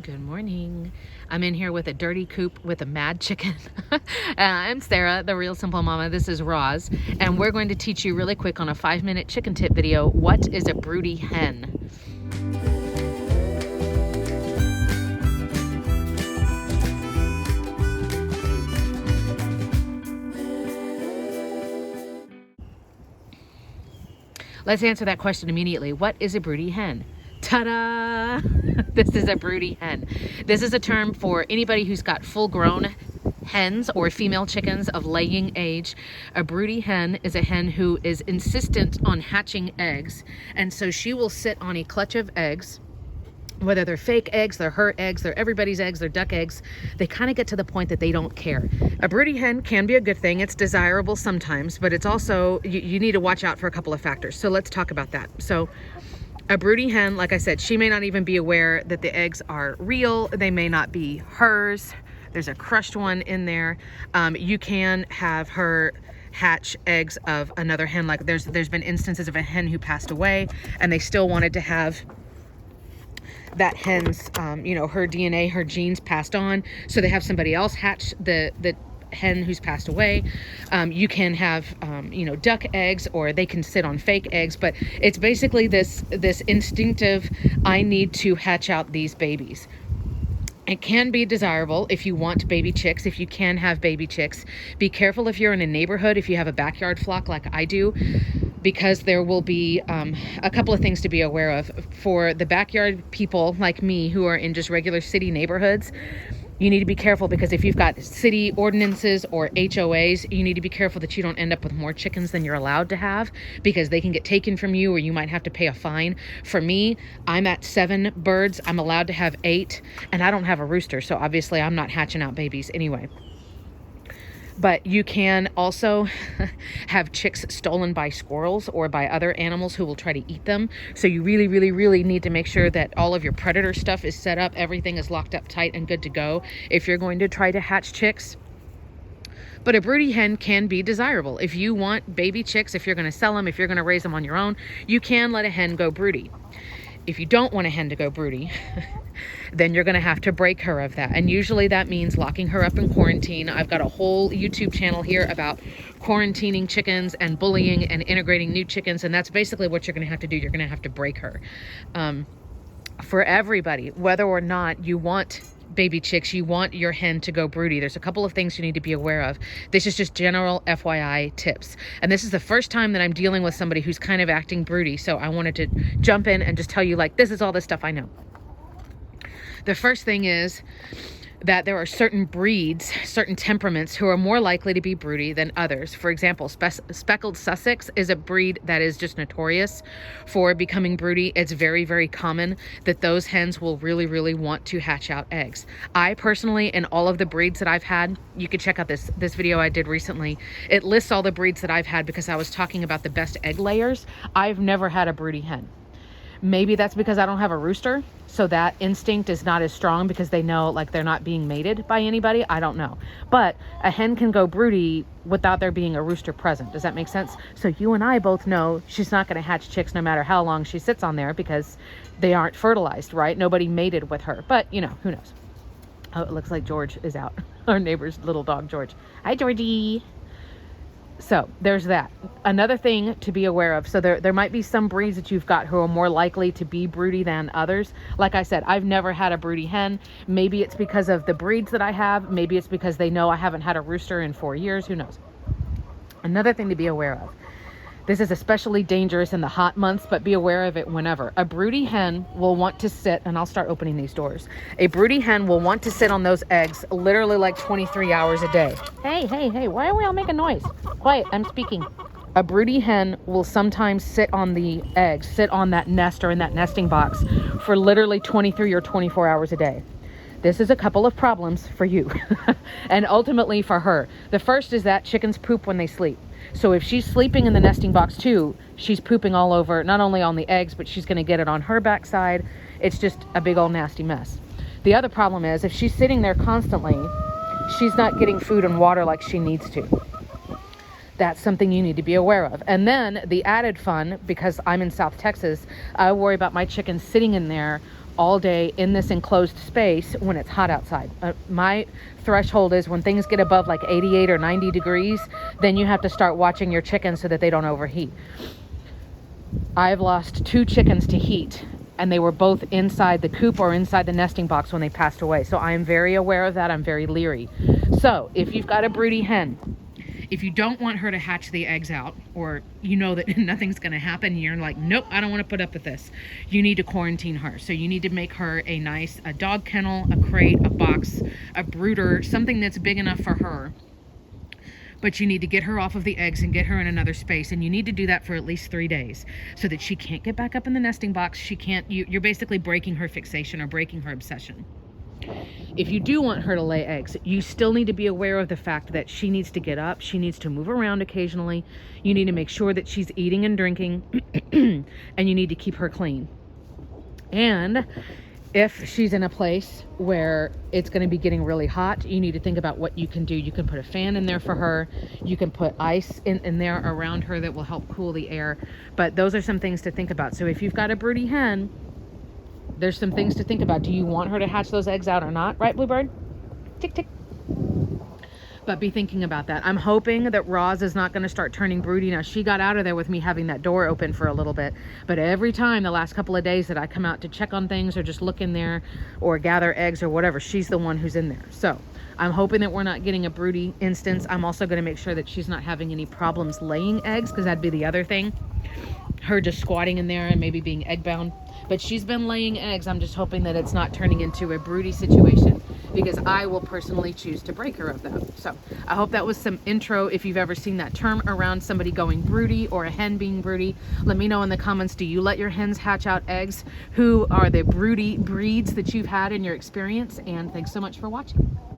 Good morning. I'm in here with a dirty coop with a mad chicken. I'm Sarah, the Real Simple Mama. This is Roz, and we're going to teach you really quick on a 5-minute chicken tip video. What is a broody hen? Let's answer that question immediately. What is a broody hen? Ta-da! This is a broody hen. This is a term for anybody who's got full-grown hens or female chickens of laying age. A broody hen is a hen who is insistent on hatching eggs, and so she will sit on a clutch of eggs. Whether they're fake eggs, they're her eggs, they're everybody's eggs, they're duck eggs, they kind of get to the point that they don't care. A broody hen can be a good thing. It's desirable sometimes, but it's also, you need to watch out for a couple of factors. So let's talk about that. So a broody hen, like I said, she may not even be aware that the eggs are real. They may not be hers. There's a crushed one in there. You can have her hatch eggs of another hen. Like there's been instances of a hen who passed away and they still wanted to have that hen's, her DNA, her genes passed on. So they have somebody else hatch the hen who's passed away. You can have, duck eggs, or they can sit on fake eggs, but it's basically this instinctive, I need to hatch out these babies. It can be desirable if you want baby chicks, if you can have baby chicks. Be careful if you're in a neighborhood, if you have a backyard flock like I do, because there will be a couple of things to be aware of. For the backyard people like me who are in just regular city neighborhoods, you need to be careful, because if you've got city ordinances or HOAs, you need to be careful that you don't end up with more chickens than you're allowed to have, because they can get taken from you or you might have to pay a fine. For me, I'm at 7 birds. I'm allowed to have 8, and I don't have a rooster, so obviously I'm not hatching out babies anyway. But you can also have chicks stolen by squirrels or by other animals who will try to eat them. So you really, really, really need to make sure that all of your predator stuff is set up. Everything is locked up tight and good to go if you're going to try to hatch chicks. But a broody hen can be desirable. If you want baby chicks, if you're going to sell them, if you're going to raise them on your own, you can let a hen go broody. If you don't want a hen to go broody, then you're going to have to break her of that. And usually that means locking her up in quarantine. I've got a whole YouTube channel here about quarantining chickens and bullying and integrating new chickens. And that's basically what you're going to have to do. You're going to have to break her. For everybody, whether or not you want baby chicks, you want your hen to go broody, there's a couple of things you need to be aware of. This is just general FYI tips. And this is the first time that I'm dealing with somebody who's kind of acting broody. So I wanted to jump in and just tell you, like, this is all the stuff I know. The first thing is that there are certain breeds, certain temperaments who are more likely to be broody than others. For example, speckled Sussex is a breed that is just notorious for becoming broody. It's very, very common that those hens will really, really want to hatch out eggs. I personally, in all of the breeds that I've had, you can check out this video I did recently. It lists all the breeds that I've had because I was talking about the best egg layers. I've never had a broody hen. Maybe that's because I don't have a rooster, so that instinct is not as strong because they know, like, they're not being mated by anybody. I don't know. But a hen can go broody without there being a rooster present. Does that make sense? So you and I both know she's not going to hatch chicks no matter how long she sits on there because they aren't fertilized, right? Nobody mated with her. But, who knows? Oh, it looks like George is out. Our neighbor's little dog, George. Hi, Georgie. So there's that. Another thing to be aware of. So there might be some breeds that you've got who are more likely to be broody than others. Like I said, I've never had a broody hen. Maybe it's because of the breeds that I have. Maybe it's because they know I haven't had a rooster in 4 years. Who knows? Another thing to be aware of. This is especially dangerous in the hot months, but be aware of it whenever. A broody hen will want to sit, and I'll start opening these doors. A broody hen will want to sit on those eggs literally like 23 hours a day. Hey, why are we all making noise? Quiet, I'm speaking. A broody hen will sometimes sit on the eggs, sit on that nest or in that nesting box for literally 23 or 24 hours a day. This is a couple of problems for you and ultimately for her. The first is that chickens poop when they sleep. So if she's sleeping in the nesting box too, she's pooping all over, not only on the eggs, but she's going to get it on her backside. It's just a big old nasty mess. The other problem is if she's sitting there constantly, she's not getting food and water like she needs to. That's something you need to be aware of. And then the added fun, because I'm in South Texas, I worry about my chickens sitting in there all day in this enclosed space when it's hot outside. My threshold is when things get above like 88 or 90 degrees, then you have to start watching your chickens so that they don't overheat. I've lost 2 chickens to heat, and they were both inside the coop or inside the nesting box when they passed away. So I am very aware of that. I'm very leery. So if you've got a broody hen, if you don't want her to hatch the eggs out, or you know that nothing's going to happen, you're like, nope, I don't want to put up with this, you need to quarantine her. So you need to make her a dog kennel, a crate, a box, a brooder, something that's big enough for her. But you need to get her off of the eggs and get her in another space, and you need to do that for at least 3 days so that she can't get back up in the nesting box. You're basically breaking her fixation or breaking her obsession. If you do want her to lay eggs, you still need to be aware of the fact that she needs to get up, she needs to move around occasionally, you need to make sure that she's eating and drinking, and you need to keep her clean. And if she's in a place where it's going to be getting really hot, you need to think about what you can do. You can put a fan in there for her. You can put ice in there around her that will help cool the air. But those are some things to think about. So if you've got a broody hen, there's some things to think about. Do you want her to hatch those eggs out or not? Right, Bluebird? Tick, tick. But be thinking about that. I'm hoping that Roz is not going to start turning broody. Now, she got out of there with me having that door open for a little bit. But every time the last couple of days that I come out to check on things or just look in there or gather eggs or whatever, she's the one who's in there. So I'm hoping that we're not getting a broody instance. I'm also going to make sure that she's not having any problems laying eggs, because that'd be the other thing. Her just squatting in there and maybe being egg bound. But she's been laying eggs. I'm just hoping that it's not turning into a broody situation, because I will personally choose to break her of that. So I hope that was some intro. If you've ever seen that term around somebody going broody or a hen being broody, let me know in the comments. Do you let your hens hatch out eggs? Who are the broody breeds that you've had in your experience? And thanks so much for watching.